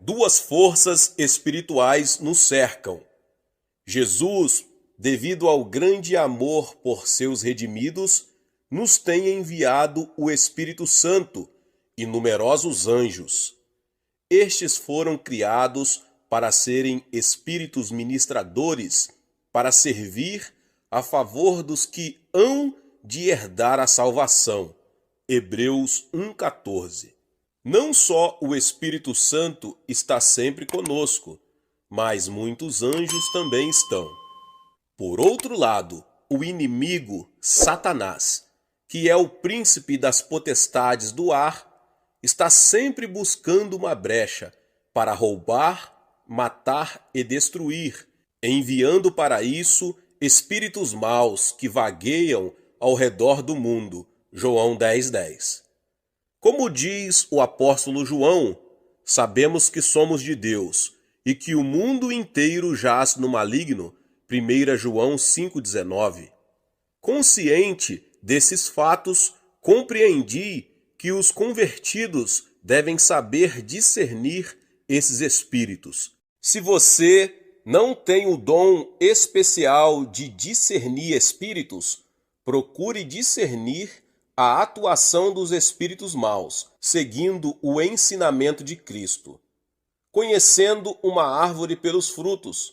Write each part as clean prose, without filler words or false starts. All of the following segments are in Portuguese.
Duas forças espirituais nos cercam. Jesus, devido ao grande amor por seus redimidos, nos tem enviado o Espírito Santo e numerosos anjos. Estes foram criados para serem espíritos ministradores, para servir a favor dos que hão de herdar a salvação. Hebreus 1,14. Não só o Espírito Santo está sempre conosco, mas muitos anjos também estão. Por outro lado, o inimigo, Satanás, que é o príncipe das potestades do ar, está sempre buscando uma brecha para roubar, matar e destruir, enviando para isso espíritos maus que vagueiam ao redor do mundo. João 10:10. Como diz o apóstolo João, sabemos que somos de Deus e que o mundo inteiro jaz no maligno. 1 João 5,19. Consciente desses fatos, compreendi que os convertidos devem saber discernir esses espíritos. Se você não tem o dom especial de discernir espíritos, procure discernir a atuação dos espíritos maus, seguindo o ensinamento de Cristo. Conhecendo uma árvore pelos frutos.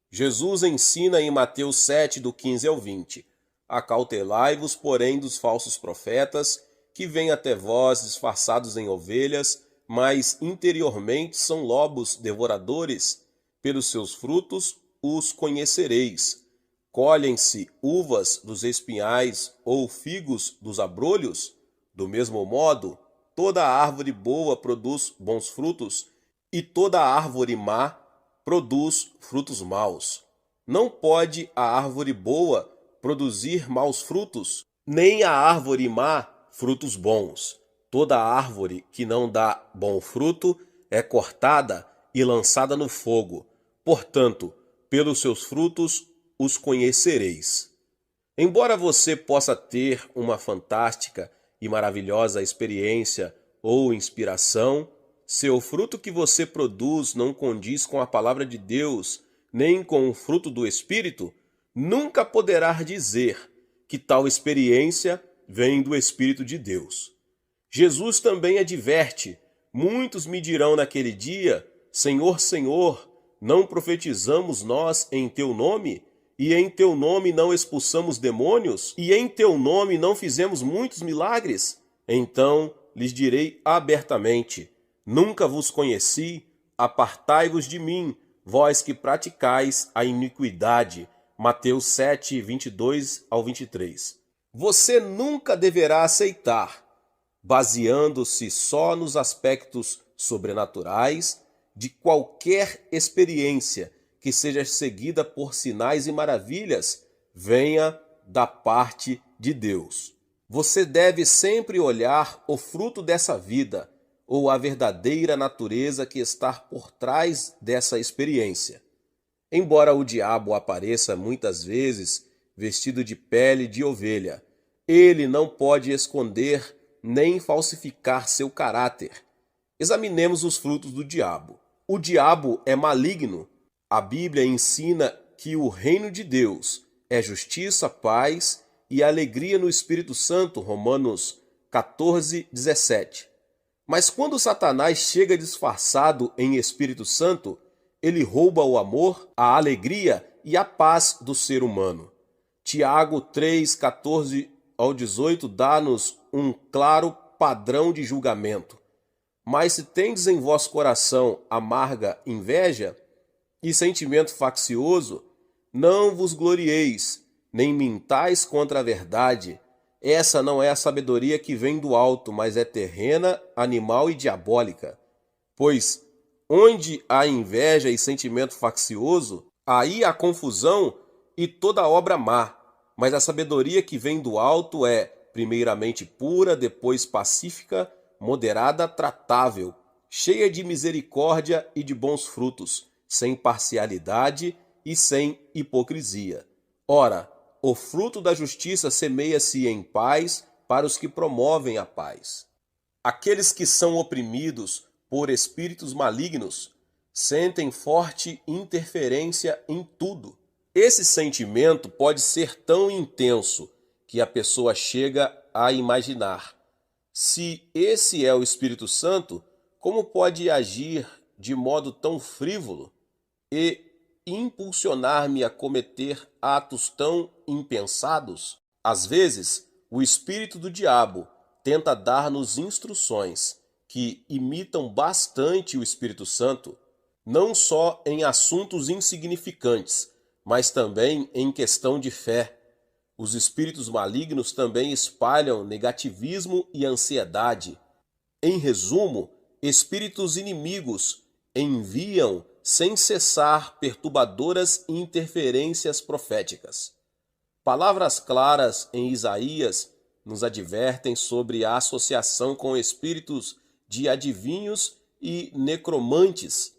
Jesus ensina em Mateus 7, do 15 ao 20. Acautelai-vos, porém, dos falsos profetas, que vêm até vós disfarçados em ovelhas, mas interiormente são lobos devoradores. Pelos seus frutos os conhecereis. Colhem-se uvas dos espinhais ou figos dos abrolhos? Do mesmo modo, toda árvore boa produz bons frutos, e toda árvore má produz frutos maus. Não pode a árvore boa produzir maus frutos, nem a árvore má frutos bons. Toda árvore que não dá bom fruto é cortada e lançada no fogo. Portanto, pelos seus frutos os conhecereis. Embora você possa ter uma fantástica e maravilhosa experiência ou inspiração, se o fruto que você produz não condiz com a palavra de Deus, nem com o fruto do Espírito, nunca poderá dizer que tal experiência vem do Espírito de Deus. Jesus também adverte: muitos me dirão naquele dia, Senhor, Senhor, não profetizamos nós em teu nome? E em teu nome não expulsamos demônios? E em teu nome não fizemos muitos milagres? Então lhes direi abertamente: nunca vos conheci, apartai-vos de mim, vós que praticais a iniquidade. Mateus 7, 22 ao 23. Você nunca deverá aceitar, baseando-se só nos aspectos sobrenaturais de qualquer experiência que seja seguida por sinais e maravilhas, venha da parte de Deus. Você deve sempre olhar o fruto dessa vida, ou a verdadeira natureza que está por trás dessa experiência. Embora o diabo apareça muitas vezes vestido de pele de ovelha, ele não pode esconder nem falsificar seu caráter. Examinemos os frutos do diabo. O diabo é maligno. A Bíblia ensina que o reino de Deus é justiça, paz e alegria no Espírito Santo, Romanos 14, 17. Mas quando Satanás chega disfarçado em Espírito Santo, ele rouba o amor, a alegria e a paz do ser humano. Tiago 3, 14 ao 18 dá-nos um claro padrão de julgamento. Mas se tendes em vosso coração amarga inveja e sentimento faccioso, não vos glorieis, nem mintais contra a verdade. Essa não é a sabedoria que vem do alto, mas é terrena, animal e diabólica. Pois onde há inveja e sentimento faccioso, aí há confusão e toda obra má. Mas a sabedoria que vem do alto é, primeiramente pura, depois pacífica, moderada, tratável, cheia de misericórdia e de bons frutos, sem parcialidade e sem hipocrisia. Ora, o fruto da justiça semeia-se em paz para os que promovem a paz. Aqueles que são oprimidos por espíritos malignos sentem forte interferência em tudo. Esse sentimento pode ser tão intenso que a pessoa chega a imaginar: se esse é o Espírito Santo, como pode agir de modo tão frívolo e impulsionar-me a cometer atos tão impensados? Às vezes, o espírito do diabo tenta dar-nos instruções que imitam bastante o Espírito Santo, não só em assuntos insignificantes, mas também em questão de fé. Os espíritos malignos também espalham negativismo e ansiedade. Em resumo, espíritos inimigos enviam sem cessar perturbadoras interferências proféticas. Palavras claras em Isaías nos advertem sobre a associação com espíritos de adivinhos e necromantes.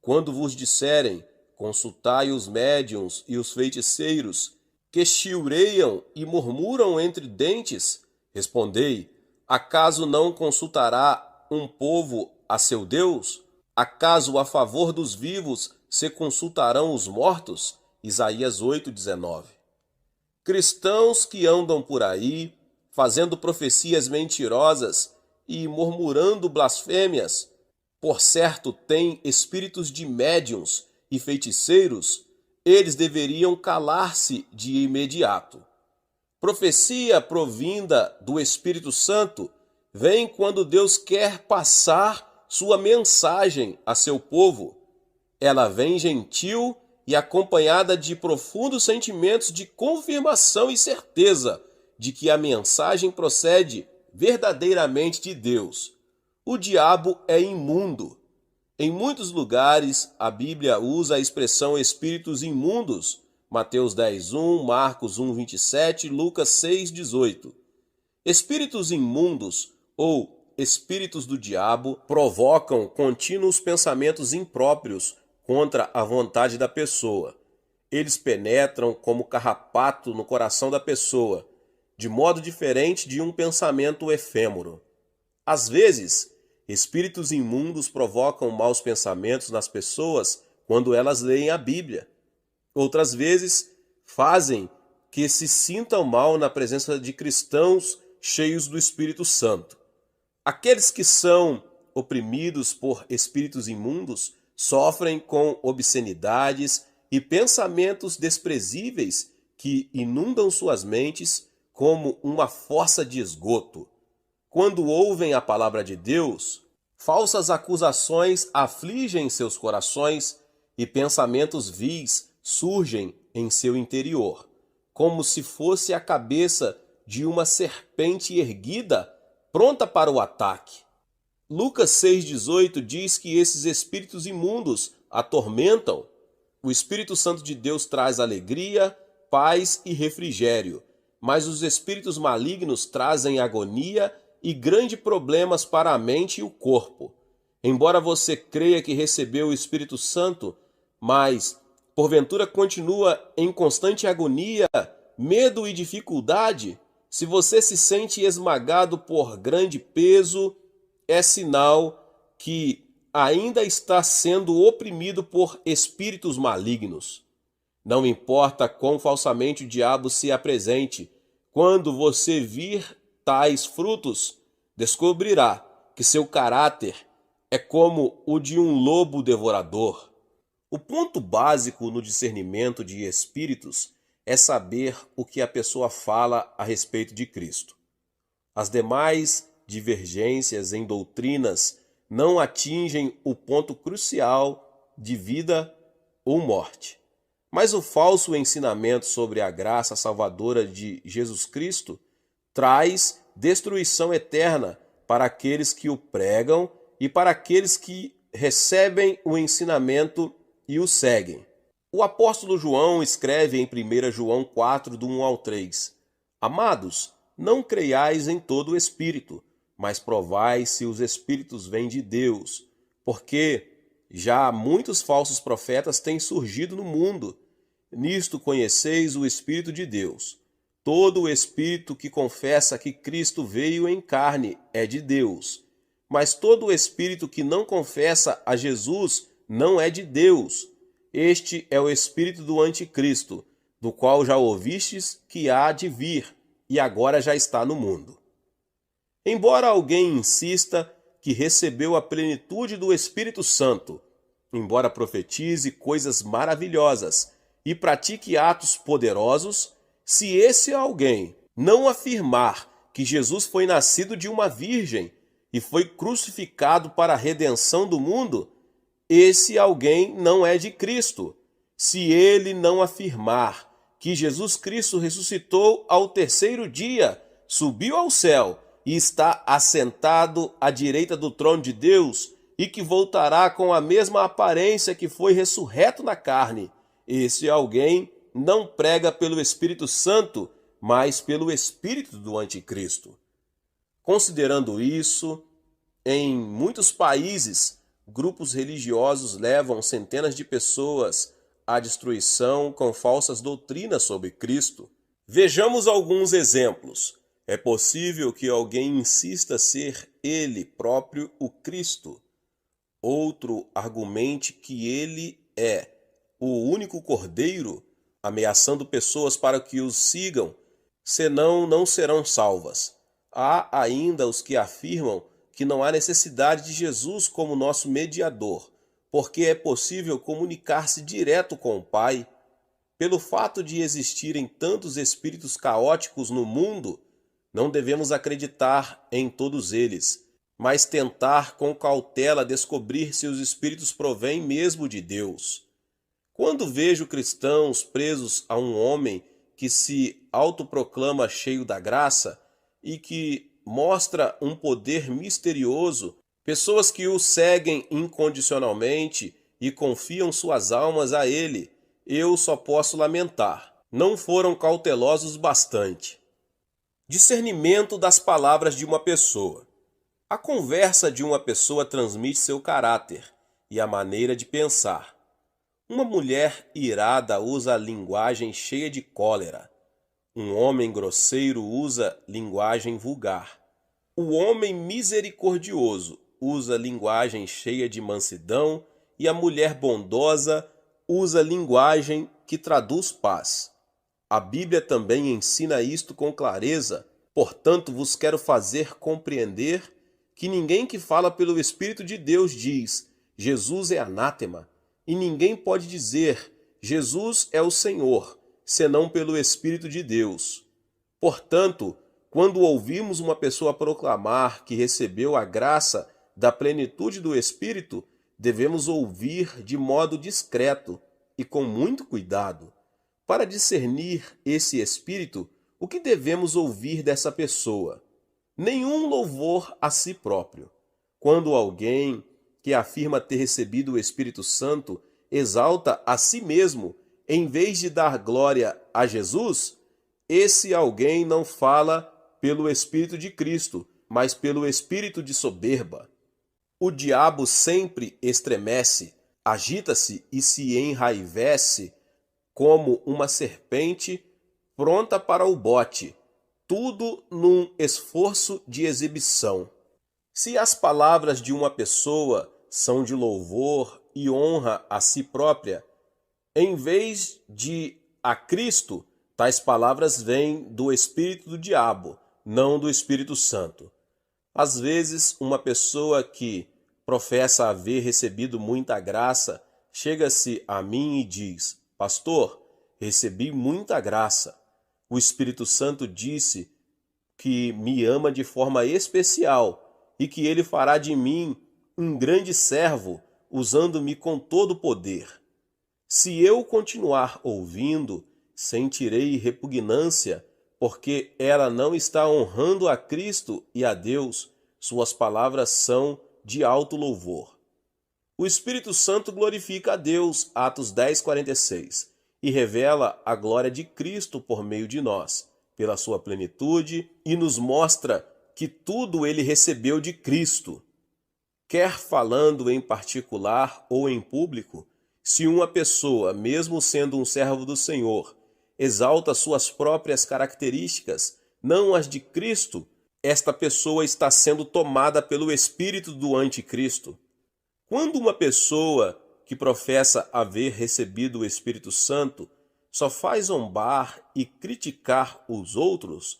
Quando vos disserem: consultai os médiuns e os feiticeiros, que chilreiam e murmuram entre dentes, respondei: acaso não consultará um povo a seu Deus? Acaso a favor dos vivos se consultarão os mortos? Isaías 8:19. Cristãos que andam por aí, fazendo profecias mentirosas e murmurando blasfêmias, por certo têm espíritos de médiuns e feiticeiros, eles deveriam calar-se de imediato. Profecia provinda do Espírito Santo vem quando Deus quer passar sua mensagem a seu povo. Ela vem gentil e acompanhada de profundos sentimentos de confirmação e certeza de que a mensagem procede verdadeiramente de Deus. O diabo é imundo. Em muitos lugares, a Bíblia usa a expressão espíritos imundos, Mateus 10:1, Marcos 1:27, Lucas 6:18. Espíritos imundos ou espíritos do diabo provocam contínuos pensamentos impróprios contra a vontade da pessoa. Eles penetram como carrapato no coração da pessoa, de modo diferente de um pensamento efêmero. Às vezes, espíritos imundos provocam maus pensamentos nas pessoas quando elas leem a Bíblia. Outras vezes, fazem que se sintam mal na presença de cristãos cheios do Espírito Santo. Aqueles que são oprimidos por espíritos imundos sofrem com obscenidades e pensamentos desprezíveis que inundam suas mentes como uma fossa de esgoto. Quando ouvem a palavra de Deus, falsas acusações afligem seus corações e pensamentos vis surgem em seu interior, como se fosse a cabeça de uma serpente erguida, pronta para o ataque. Lucas 6,18 diz que esses espíritos imundos atormentam. O Espírito Santo de Deus traz alegria, paz e refrigério, mas os espíritos malignos trazem agonia e grandes problemas para a mente e o corpo. Embora você creia que recebeu o Espírito Santo, mas porventura continua em constante agonia, medo e dificuldade, se você se sente esmagado por grande peso, é sinal que ainda está sendo oprimido por espíritos malignos. Não importa quão falsamente o diabo se apresente, quando você vir tais frutos, descobrirá que seu caráter é como o de um lobo devorador. O ponto básico no discernimento de espíritos é saber o que a pessoa fala a respeito de Cristo. As demais divergências em doutrinas não atingem o ponto crucial de vida ou morte. Mas o falso ensinamento sobre a graça salvadora de Jesus Cristo traz destruição eterna para aqueles que o pregam e para aqueles que recebem o ensinamento e o seguem. O apóstolo João escreve em 1 João 4, do 1 ao 3: Amados, não creiais em todo o espírito, mas provai se os espíritos vêm de Deus, porque já muitos falsos profetas têm surgido no mundo. Nisto conheceis o Espírito de Deus. Todo o espírito que confessa que Cristo veio em carne é de Deus, mas todo o espírito que não confessa a Jesus não é de Deus. Este é o espírito do anticristo, do qual já ouvistes que há de vir, e agora já está no mundo. Embora alguém insista que recebeu a plenitude do Espírito Santo, embora profetize coisas maravilhosas e pratique atos poderosos, se esse alguém não afirmar que Jesus foi nascido de uma virgem e foi crucificado para a redenção do mundo, esse alguém não é de Cristo. Se ele não afirmar que Jesus Cristo ressuscitou ao terceiro dia, subiu ao céu e está assentado à direita do trono de Deus e que voltará com a mesma aparência que foi ressurreto na carne, esse alguém não prega pelo Espírito Santo, mas pelo espírito do anticristo. Considerando isso, em muitos países, grupos religiosos levam centenas de pessoas à destruição com falsas doutrinas sobre Cristo. Vejamos alguns exemplos. É possível que alguém insista ser ele próprio o Cristo. Outro argumente que ele é o único Cordeiro, ameaçando pessoas para que os sigam, senão não serão salvas. Há ainda os que afirmam que não há necessidade de Jesus como nosso mediador, porque é possível comunicar-se direto com o Pai. Pelo fato de existirem tantos espíritos caóticos no mundo, não devemos acreditar em todos eles, mas tentar com cautela descobrir se os espíritos provêm mesmo de Deus. Quando vejo cristãos presos a um homem que se autoproclama cheio da graça e que mostra um poder misterioso, pessoas que o seguem incondicionalmente e confiam suas almas a ele, eu só posso lamentar. Não foram cautelosos bastante. Discernimento das palavras de uma pessoa. A conversa de uma pessoa transmite seu caráter e a maneira de pensar. Uma mulher irada usa linguagem cheia de cólera. Um homem grosseiro usa linguagem vulgar. O homem misericordioso usa linguagem cheia de mansidão e a mulher bondosa usa linguagem que traduz paz. A Bíblia também ensina isto com clareza, portanto vos quero fazer compreender que ninguém que fala pelo Espírito de Deus diz, Jesus é anátema, e ninguém pode dizer, Jesus é o Senhor, senão pelo Espírito de Deus. Portanto, quando ouvimos uma pessoa proclamar que recebeu a graça da plenitude do Espírito, devemos ouvir de modo discreto e com muito cuidado. Para discernir esse Espírito, o que devemos ouvir dessa pessoa? Nenhum louvor a si próprio. Quando alguém que afirma ter recebido o Espírito Santo exalta a si mesmo, em vez de dar glória a Jesus, esse alguém não fala pelo Espírito de Cristo, mas pelo espírito de soberba. O diabo sempre estremece, agita-se e se enraivece como uma serpente pronta para o bote, tudo num esforço de exibição. Se as palavras de uma pessoa são de louvor e honra a si própria, em vez de a Cristo, tais palavras vêm do espírito do diabo, não do Espírito Santo. Às vezes, uma pessoa que professa haver recebido muita graça chega-se a mim e diz: Pastor, recebi muita graça. O Espírito Santo disse que me ama de forma especial e que ele fará de mim um grande servo, usando-me com todo o poder. Se eu continuar ouvindo, sentirei repugnância, porque ela não está honrando a Cristo e a Deus. Suas palavras são de alto louvor. O Espírito Santo glorifica a Deus, Atos 10:46, e revela a glória de Cristo por meio de nós, pela sua plenitude, e nos mostra que tudo ele recebeu de Cristo. Quer falando em particular ou em público, se uma pessoa, mesmo sendo um servo do Senhor, exalta suas próprias características, não as de Cristo, esta pessoa está sendo tomada pelo espírito do anticristo. Quando uma pessoa que professa haver recebido o Espírito Santo só faz zombar e criticar os outros,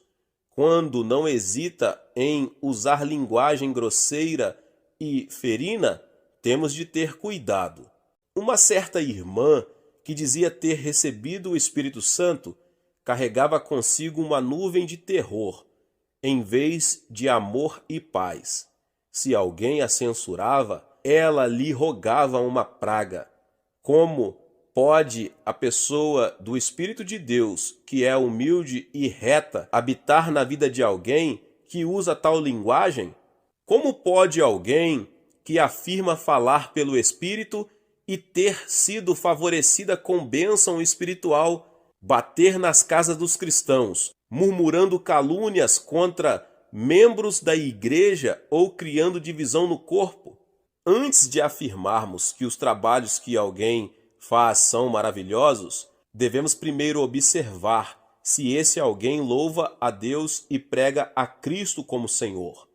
quando não hesita em usar linguagem grosseira e ferina, temos de ter cuidado. Uma certa irmã que dizia ter recebido o Espírito Santo carregava consigo uma nuvem de terror, em vez de amor e paz. Se alguém a censurava, ela lhe rogava uma praga. Como pode a pessoa do Espírito de Deus, que é humilde e reta, habitar na vida de alguém que usa tal linguagem? Como pode alguém que afirma falar pelo Espírito e ter sido favorecida com bênção espiritual bater nas casas dos cristãos, murmurando calúnias contra membros da igreja ou criando divisão no corpo? Antes de afirmarmos que os trabalhos que alguém faz são maravilhosos, devemos primeiro observar se esse alguém louva a Deus e prega a Cristo como Senhor.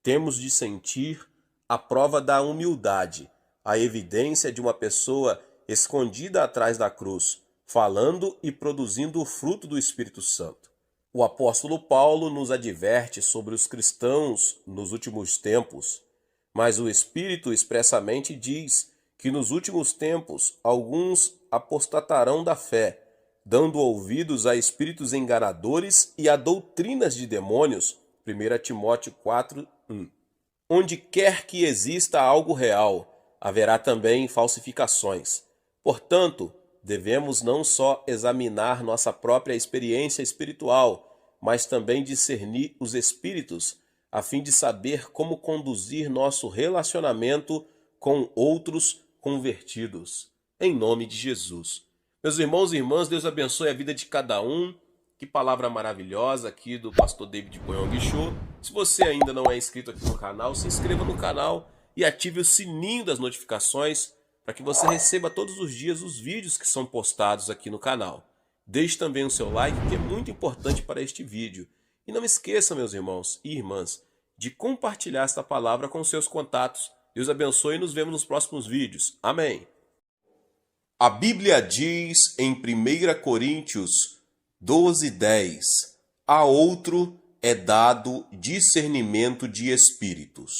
Temos de sentir a prova da humildade, a evidência de uma pessoa escondida atrás da cruz, falando e produzindo o fruto do Espírito Santo. O apóstolo Paulo nos adverte sobre os cristãos nos últimos tempos, mas o Espírito expressamente diz que nos últimos tempos alguns apostatarão da fé, dando ouvidos a espíritos enganadores e a doutrinas de demônios. 1 Timóteo 4:1. Onde quer que exista algo real, haverá também falsificações. Portanto, devemos não só examinar nossa própria experiência espiritual, mas também discernir os espíritos, a fim de saber como conduzir nosso relacionamento com outros convertidos. Em nome de Jesus. Meus irmãos e irmãs, Deus abençoe a vida de cada um. Que palavra maravilhosa aqui do pastor David Boyong Show. Se você ainda não é inscrito aqui no canal, se inscreva no canal e ative o sininho das notificações para que você receba todos os dias os vídeos que são postados aqui no canal. Deixe também o seu like, que é muito importante para este vídeo. E não esqueça, meus irmãos e irmãs, de compartilhar esta palavra com seus contatos. Deus abençoe e nos vemos nos próximos vídeos. Amém. A Bíblia diz em 1 Coríntios 12:10, a outro é dado discernimento de espíritos.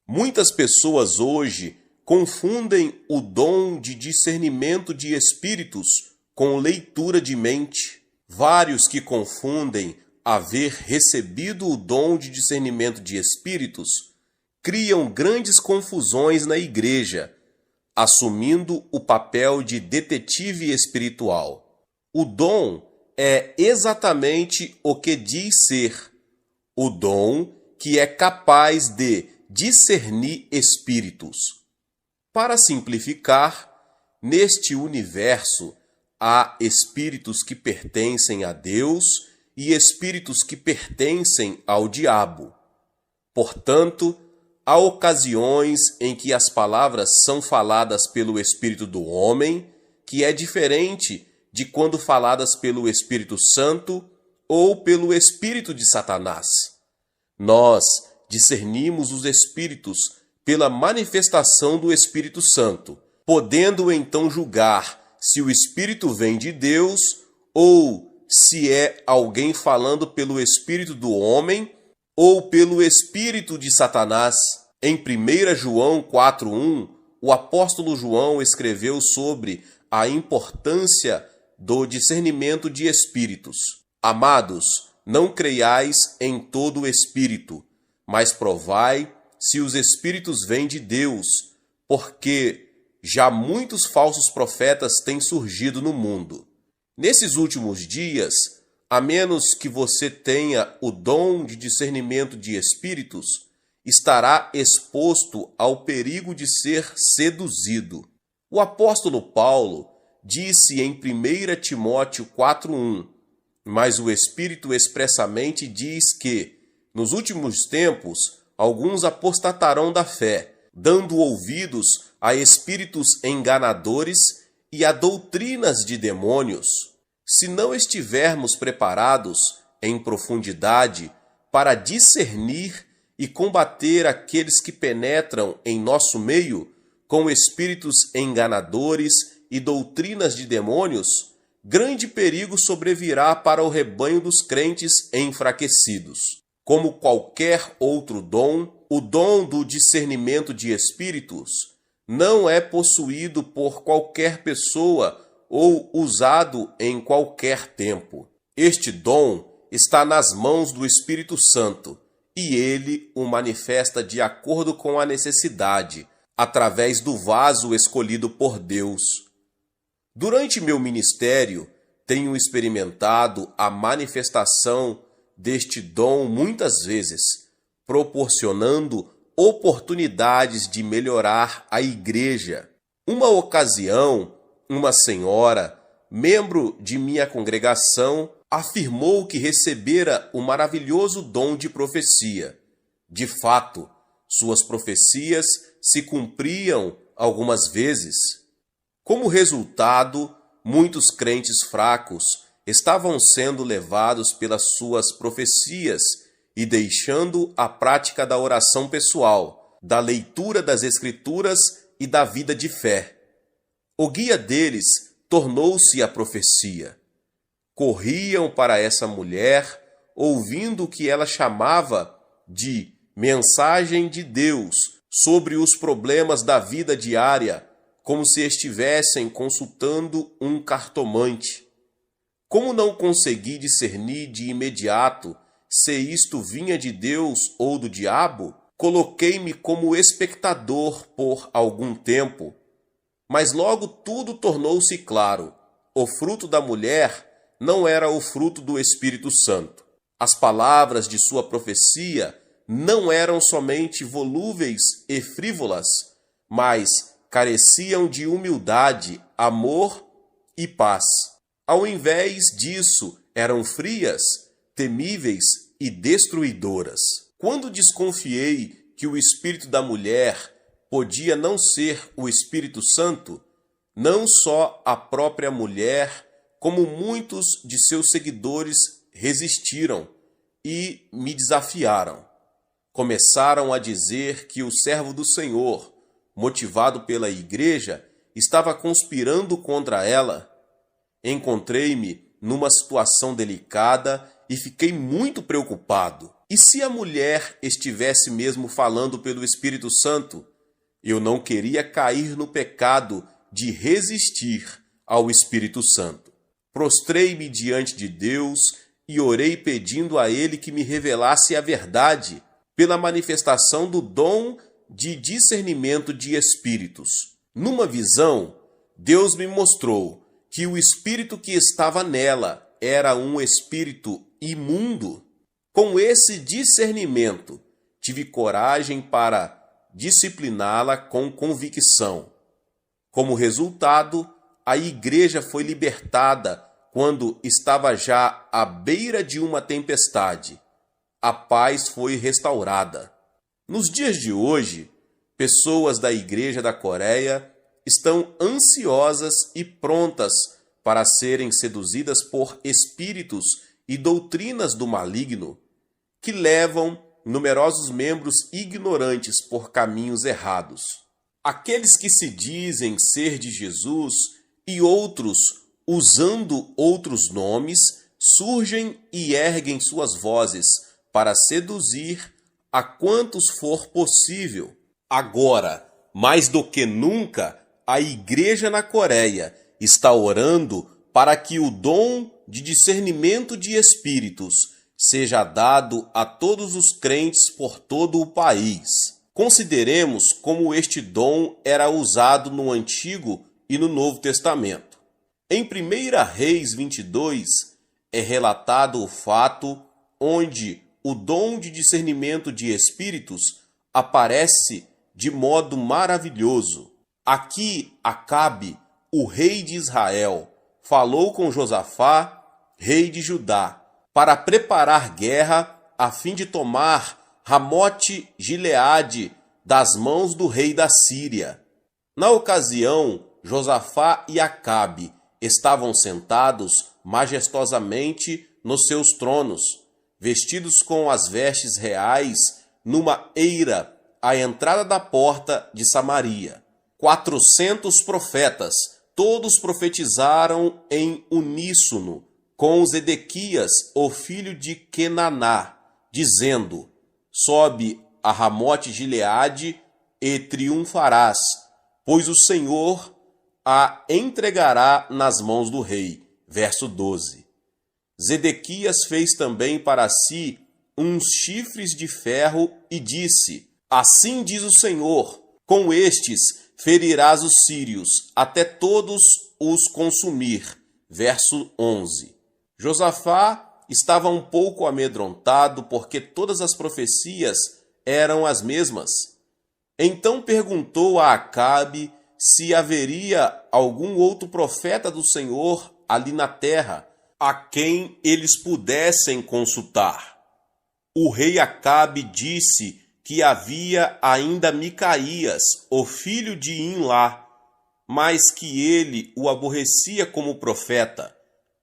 Muitas pessoas hoje confundem o dom de discernimento de espíritos com leitura de mente. Vários que confundem haver recebido o dom de discernimento de espíritos criam grandes confusões na igreja, assumindo o papel de detetive espiritual. O dom é exatamente o que diz ser, o dom que é capaz de discernir espíritos. Para simplificar, neste universo há espíritos que pertencem a Deus e espíritos que pertencem ao diabo. Portanto, há ocasiões em que as palavras são faladas pelo Espírito do homem, que é diferente de quando faladas pelo Espírito Santo ou pelo Espírito de Satanás. Nós discernimos os espíritos pela manifestação do Espírito Santo, podendo então julgar se o Espírito vem de Deus ou se é alguém falando pelo Espírito do homem ou pelo Espírito de Satanás. Em 1 João 4:1, o apóstolo João escreveu sobre a importância do discernimento de espíritos. Amados, não creiais em todo espírito, mas provai se os espíritos vêm de Deus, porque já muitos falsos profetas têm surgido no mundo. Nesses últimos dias, a menos que você tenha o dom de discernimento de espíritos, estará exposto ao perigo de ser seduzido. O apóstolo Paulo disse em 1 Timóteo 4:1, mas o Espírito expressamente diz que, nos últimos tempos, alguns apostatarão da fé, dando ouvidos a espíritos enganadores e a doutrinas de demônios. Se não estivermos preparados em profundidade para discernir e combater aqueles que penetram em nosso meio, com espíritos enganadores e doutrinas de demônios, grande perigo sobrevirá para o rebanho dos crentes enfraquecidos. Como qualquer outro dom, o dom do discernimento de espíritos não é possuído por qualquer pessoa ou usado em qualquer tempo. Este dom está nas mãos do Espírito Santo e ele o manifesta de acordo com a necessidade, através do vaso escolhido por Deus. Durante meu ministério, tenho experimentado a manifestação deste dom muitas vezes, proporcionando oportunidades de melhorar a igreja. Uma ocasião, uma senhora, membro de minha congregação, afirmou que recebera o maravilhoso dom de profecia. De fato, suas profecias se cumpriam algumas vezes. Como resultado, muitos crentes fracos estavam sendo levados pelas suas profecias e deixando a prática da oração pessoal, da leitura das Escrituras e da vida de fé. O guia deles tornou-se a profecia. Corriam para essa mulher, ouvindo o que ela chamava de mensagem de Deus sobre os problemas da vida diária, como se estivessem consultando um cartomante. Como não consegui discernir de imediato se isto vinha de Deus ou do diabo, coloquei-me como espectador por algum tempo. Mas logo tudo tornou-se claro. O fruto da mulher não era o fruto do Espírito Santo. As palavras de sua profecia não eram somente volúveis e frívolas, mas careciam de humildade, amor e paz. Ao invés disso, eram frias, temíveis e destruidoras. Quando desconfiei que o espírito da mulher podia não ser o Espírito Santo, não só a própria mulher, como muitos de seus seguidores resistiram e me desafiaram. Começaram a dizer que o servo do Senhor, motivado pela igreja, estava conspirando contra ela. Encontrei-me numa situação delicada e fiquei muito preocupado. E se a mulher estivesse mesmo falando pelo Espírito Santo? Eu não queria cair no pecado de resistir ao Espírito Santo. Prostrei-me diante de Deus e orei pedindo a Ele que me revelasse a verdade pela manifestação do dom de discernimento de espíritos. Numa visão, Deus me mostrou que o espírito que estava nela era um espírito imundo. Com esse discernimento, tive coragem para discipliná-la com convicção. Como resultado, a igreja foi libertada quando estava já à beira de uma tempestade. A paz foi restaurada. Nos dias de hoje, pessoas da Igreja da Coreia estão ansiosas e prontas para serem seduzidas por espíritos e doutrinas do maligno, que levam numerosos membros ignorantes por caminhos errados. Aqueles que se dizem ser de Jesus e outros, usando outros nomes, surgem e erguem suas vozes para seduzir a quantos for possível. Agora, mais do que nunca, a igreja na Coreia está orando para que o dom de discernimento de espíritos seja dado a todos os crentes por todo o país. Consideremos como este dom era usado no Antigo e no Novo Testamento. Em 1 Reis 22 é relatado o fato onde o dom de discernimento de espíritos aparece de modo maravilhoso. Aqui Acabe, o rei de Israel, falou com Josafá, rei de Judá, para preparar guerra a fim de tomar Ramote-Gileade das mãos do rei da Síria. Na ocasião, Josafá e Acabe estavam sentados majestosamente nos seus tronos, vestidos com as vestes reais, numa eira à entrada da porta de Samaria. 400 profetas, todos profetizaram em uníssono com Zedequias, o filho de Quenaná, dizendo: sobe a Ramote-Gileade e triunfarás, pois o Senhor a entregará nas mãos do rei. Verso 12. Zedequias fez também para si uns chifres de ferro e disse: assim diz o Senhor, com estes ferirás os sírios, até todos os consumir. Verso 11. Josafá estava um pouco amedrontado, porque todas as profecias eram as mesmas. Então perguntou a Acabe se haveria algum outro profeta do Senhor ali na terra, a quem eles pudessem consultar. O rei Acabe disse que havia ainda Micaías, o filho de Imlá, mas que ele o aborrecia como profeta,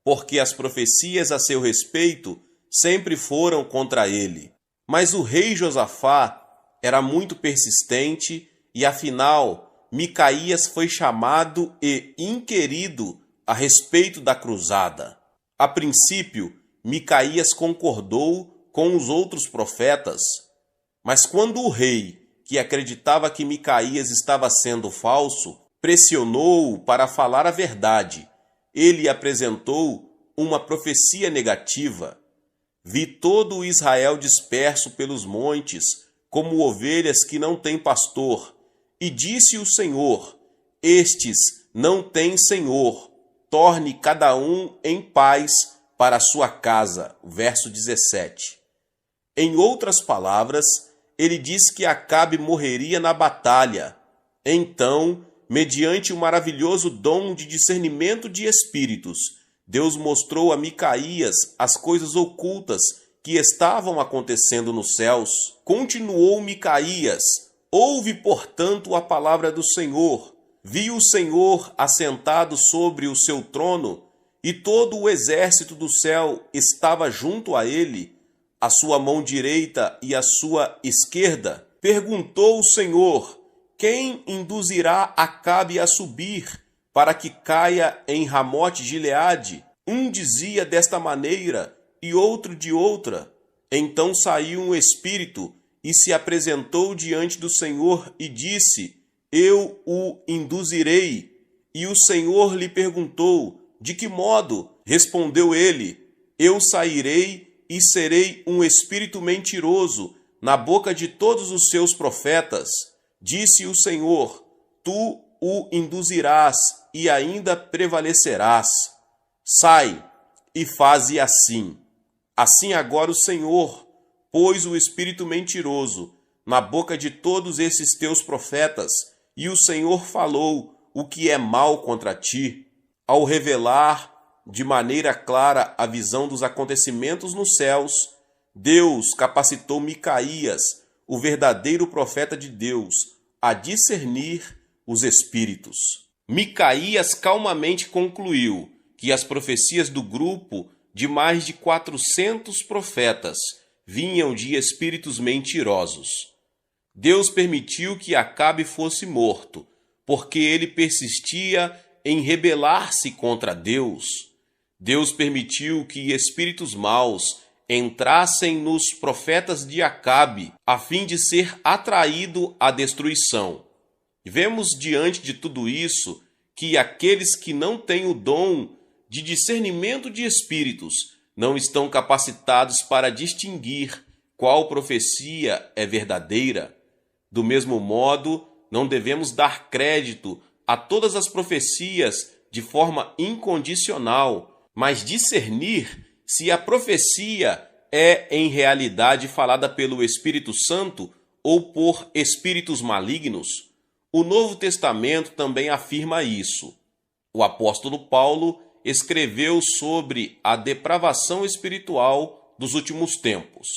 porque as profecias a seu respeito sempre foram contra ele. Mas o rei Josafá era muito persistente e, afinal, Micaías foi chamado e inquirido a respeito da cruzada. A princípio, Micaías concordou com os outros profetas, mas quando o rei, que acreditava que Micaías estava sendo falso, pressionou-o para falar a verdade, ele apresentou uma profecia negativa. Vi todo o Israel disperso pelos montes, como ovelhas que não têm pastor. E disse o Senhor: estes não têm senhor, torne cada um em paz para a sua casa. Verso 17. Em outras palavras, ele diz que Acabe morreria na batalha. Então, mediante o maravilhoso dom de discernimento de espíritos, Deus mostrou a Micaías as coisas ocultas que estavam acontecendo nos céus. Continuou Micaías: ouve, portanto, a palavra do Senhor. Vi o Senhor assentado sobre o seu trono, e todo o exército do céu estava junto a ele, a sua mão direita e a sua esquerda. Perguntou o Senhor: quem induzirá Acabe a subir, para que caia em Ramote-Gileade? Um dizia desta maneira, e outro de outra. Então saiu um espírito e se apresentou diante do Senhor e disse: eu o induzirei. E o Senhor lhe perguntou: de que modo? Respondeu ele: eu sairei e serei um espírito mentiroso na boca de todos os seus profetas. Disse o Senhor: tu o induzirás e ainda prevalecerás. Sai e faze assim. Assim agora o Senhor pôs o espírito mentiroso na boca de todos esses teus profetas, e o Senhor falou o que é mal contra ti. Ao revelar de maneira clara a visão dos acontecimentos nos céus, Deus capacitou Micaías, o verdadeiro profeta de Deus, a discernir os espíritos. Micaías calmamente concluiu que as profecias do grupo de mais de 400 profetas vinham de espíritos mentirosos. Deus permitiu que Acabe fosse morto, porque ele persistia em rebelar-se contra Deus. Deus permitiu que espíritos maus entrassem nos profetas de Acabe, a fim de ser atraído à destruição. Vemos diante de tudo isso que aqueles que não têm o dom de discernimento de espíritos não estão capacitados para distinguir qual profecia é verdadeira. Do mesmo modo, não devemos dar crédito a todas as profecias de forma incondicional, mas discernir se a profecia é em realidade falada pelo Espírito Santo ou por espíritos malignos. O Novo Testamento também afirma isso. O apóstolo Paulo escreveu sobre a depravação espiritual dos últimos tempos.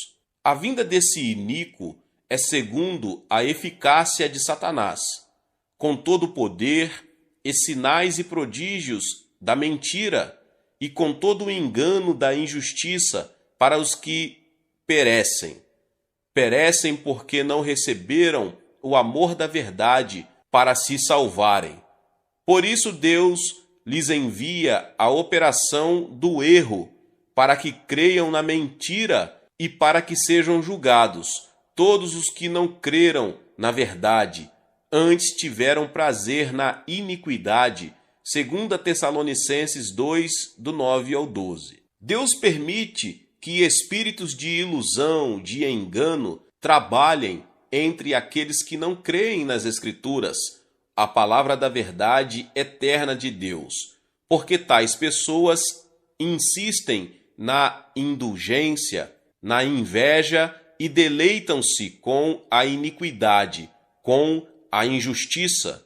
A vinda desse iníquo é segundo a eficácia de Satanás, com todo o poder e sinais e prodígios da mentira e com todo o engano da injustiça para os que perecem. Perecem porque não receberam o amor da verdade para se salvarem. Por isso Deus lhes envia a operação do erro, para que creiam na mentira e para que sejam julgados todos os que não creram na verdade, antes tiveram prazer na iniquidade, segundo Tessalonicenses 2, do 9 ao 12. Deus permite que espíritos de ilusão, de engano, trabalhem entre aqueles que não creem nas Escrituras, a palavra da verdade eterna de Deus, porque tais pessoas insistem na indulgência, na inveja e deleitam-se com a iniquidade, com a injustiça.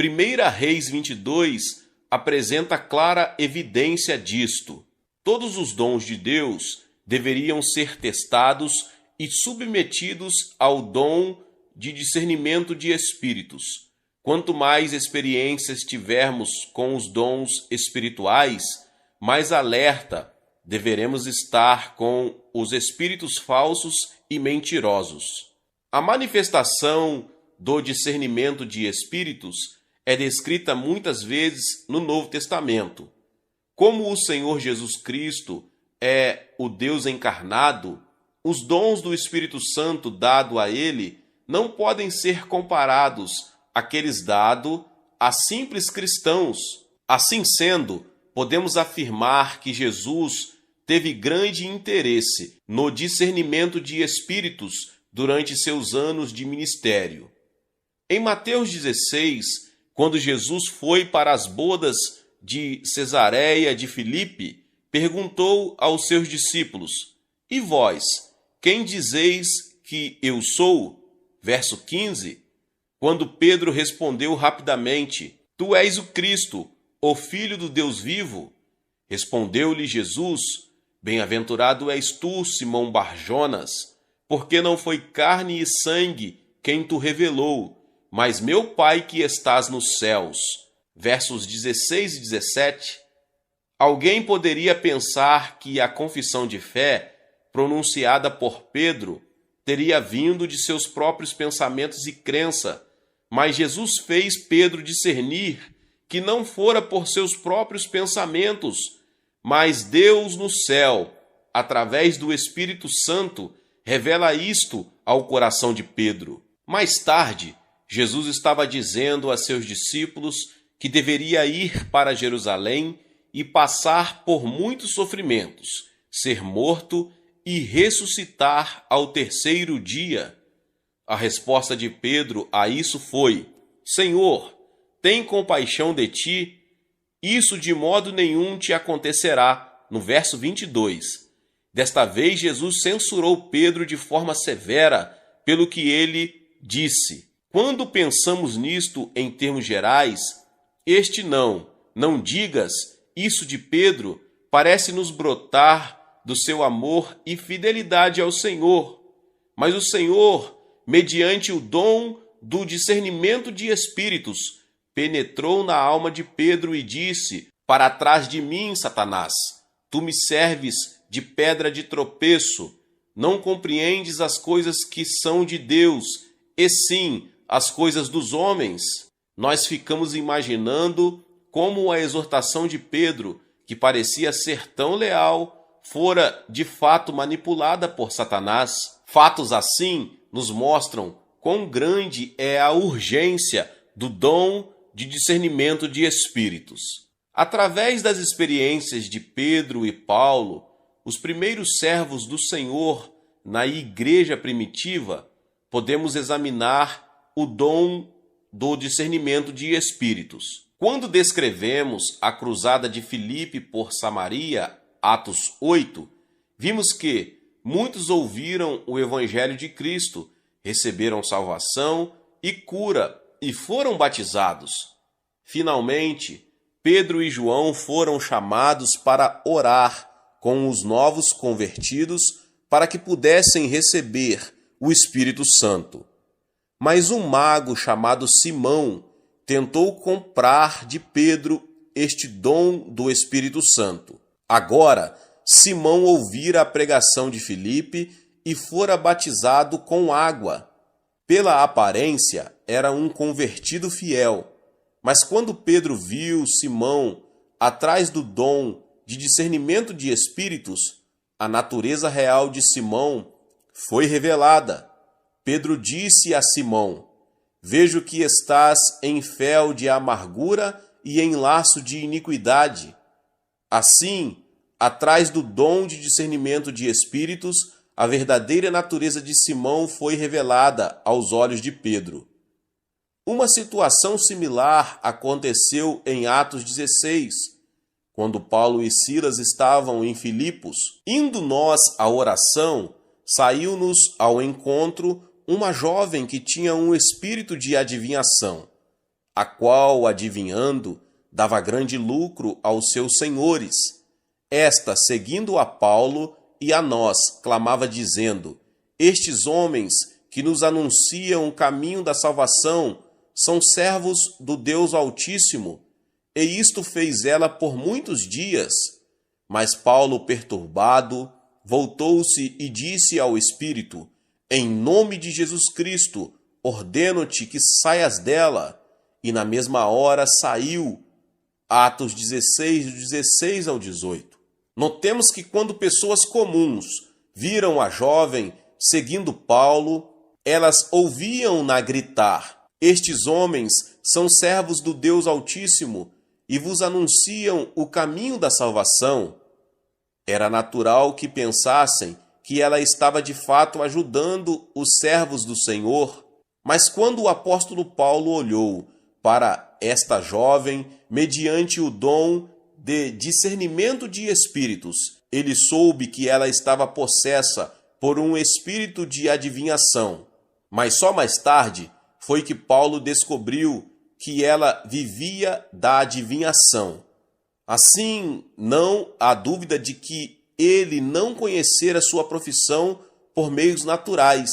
1 Reis 22 apresenta clara evidência disto. Todos os dons de Deus deveriam ser testados e submetidos ao dom de discernimento de espíritos. Quanto mais experiências tivermos com os dons espirituais, mais alerta deveremos estar com os espíritos falsos e mentirosos. A manifestação do discernimento de espíritos é descrita muitas vezes no Novo Testamento. Como o Senhor Jesus Cristo é o Deus encarnado, os dons do Espírito Santo dado a ele não podem ser comparados àqueles dados a simples cristãos. Assim sendo, podemos afirmar que Jesus teve grande interesse no discernimento de espíritos durante seus anos de ministério. Em Mateus 16, quando Jesus foi para as bodas de Cesareia de Filipe, perguntou aos seus discípulos: "E vós, quem dizeis que eu sou?" Verso 15, quando Pedro respondeu rapidamente: "Tu és o Cristo, o Filho do Deus vivo." Respondeu-lhe Jesus: "Bem-aventurado és tu, Simão Barjonas, porque não foi carne e sangue quem tu revelou, mas meu Pai que estás nos céus." Versos 16 e 17. Alguém poderia pensar que a confissão de fé, pronunciada por Pedro, teria vindo de seus próprios pensamentos e crença, mas Jesus fez Pedro discernir que não fora por seus próprios pensamentos, mas Deus no céu, através do Espírito Santo, revela isto ao coração de Pedro. Mais tarde, Jesus estava dizendo a seus discípulos que deveria ir para Jerusalém e passar por muitos sofrimentos, ser morto e ressuscitar ao terceiro dia. A resposta de Pedro a isso foi: "Senhor, tem compaixão de ti? Isso de modo nenhum te acontecerá." No verso 22. Desta vez, Jesus censurou Pedro de forma severa pelo que ele disse. Quando pensamos nisto em termos gerais, este não digas isso de Pedro, parece nos brotar do seu amor e fidelidade ao Senhor. Mas o Senhor, mediante o dom do discernimento de espíritos, penetrou na alma de Pedro e disse: "Para trás de mim, Satanás, tu me serves de pedra de tropeço, não compreendes as coisas que são de Deus, e sim as coisas dos homens." Nós ficamos imaginando como a exortação de Pedro, que parecia ser tão leal, fora de fato manipulada por Satanás. Fatos assim nos mostram quão grande é a urgência do dom de discernimento de espíritos. Através das experiências de Pedro e Paulo, os primeiros servos do Senhor na igreja primitiva, podemos examinar o dom do discernimento de espíritos. Quando descrevemos a cruzada de Filipe por Samaria, Atos 8, vimos que muitos ouviram o evangelho de Cristo, receberam salvação e cura e foram batizados. Finalmente, Pedro e João foram chamados para orar com os novos convertidos para que pudessem receber o Espírito Santo. Mas um mago chamado Simão tentou comprar de Pedro este dom do Espírito Santo. Agora, Simão ouvira a pregação de Filipe e fora batizado com água. Pela aparência, era um convertido fiel, mas quando Pedro viu Simão atrás do dom de discernimento de espíritos, a natureza real de Simão foi revelada. Pedro disse a Simão: vejo que estás em fel de amargura e em laço de iniquidade. Assim, atrás do dom de discernimento de espíritos, a verdadeira natureza de Simão foi revelada aos olhos de Pedro. Uma situação similar aconteceu em Atos 16, quando Paulo e Silas estavam em Filipos. Indo nós à oração, saiu-nos ao encontro uma jovem que tinha um espírito de adivinhação, a qual, adivinhando, dava grande lucro aos seus senhores. Esta, seguindo a Paulo e a nós, clamava dizendo: estes homens que nos anunciam o caminho da salvação são servos do Deus Altíssimo. E isto fez ela por muitos dias. Mas Paulo, perturbado, voltou-se e disse ao espírito: em nome de Jesus Cristo, ordeno-te que saias dela. E na mesma hora saiu. Atos 16, do 16 ao 18. Notemos que quando pessoas comuns viram a jovem seguindo Paulo, elas ouviam-na gritar: estes homens são servos do Deus Altíssimo e vos anunciam o caminho da salvação. Era natural que pensassem que ela estava de fato ajudando os servos do Senhor, mas quando o apóstolo Paulo olhou para esta jovem, mediante o dom de discernimento de espíritos, ele soube que ela estava possessa por um espírito de adivinhação. Mas só mais tarde foi que Paulo descobriu que ela vivia da adivinhação. Assim, não há dúvida de que ele não conhecera sua profissão por meios naturais.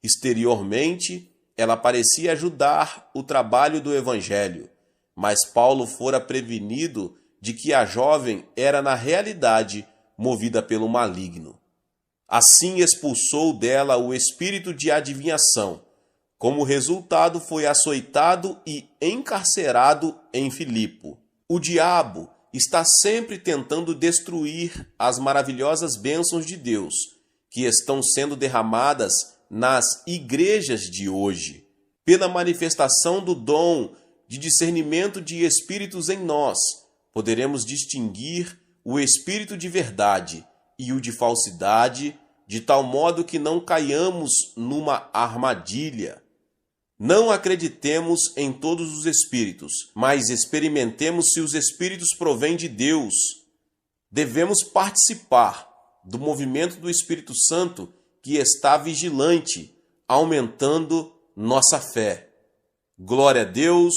Exteriormente, ela parecia ajudar o trabalho do evangelho, mas Paulo fora prevenido de que a jovem era na realidade movida pelo maligno. Assim expulsou dela o espírito de adivinhação. Como resultado, foi açoitado e encarcerado em Filipo. O diabo está sempre tentando destruir as maravilhosas bênçãos de Deus que estão sendo derramadas nas igrejas de hoje. Pela manifestação do dom de discernimento de espíritos em nós, poderemos distinguir o espírito de verdade e o de falsidade, de tal modo que não caiamos numa armadilha. Não acreditemos em todos os espíritos, mas experimentemos se os espíritos provêm de Deus. Devemos participar do movimento do Espírito Santo que está vigilante, aumentando nossa fé. Glória a Deus,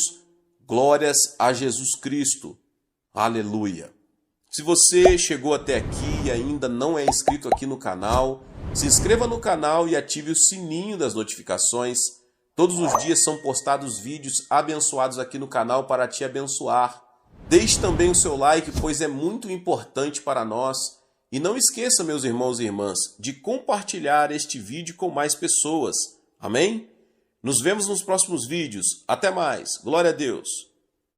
glórias a Jesus Cristo. Aleluia. Se você chegou até aqui e ainda não é inscrito aqui no canal, se inscreva no canal e ative o sininho das notificações. Todos os dias são postados vídeos abençoados aqui no canal para te abençoar. Deixe também o seu like, pois é muito importante para nós. E não esqueça, meus irmãos e irmãs, de compartilhar este vídeo com mais pessoas. Amém? Nos vemos nos próximos vídeos. Até mais. Glória a Deus.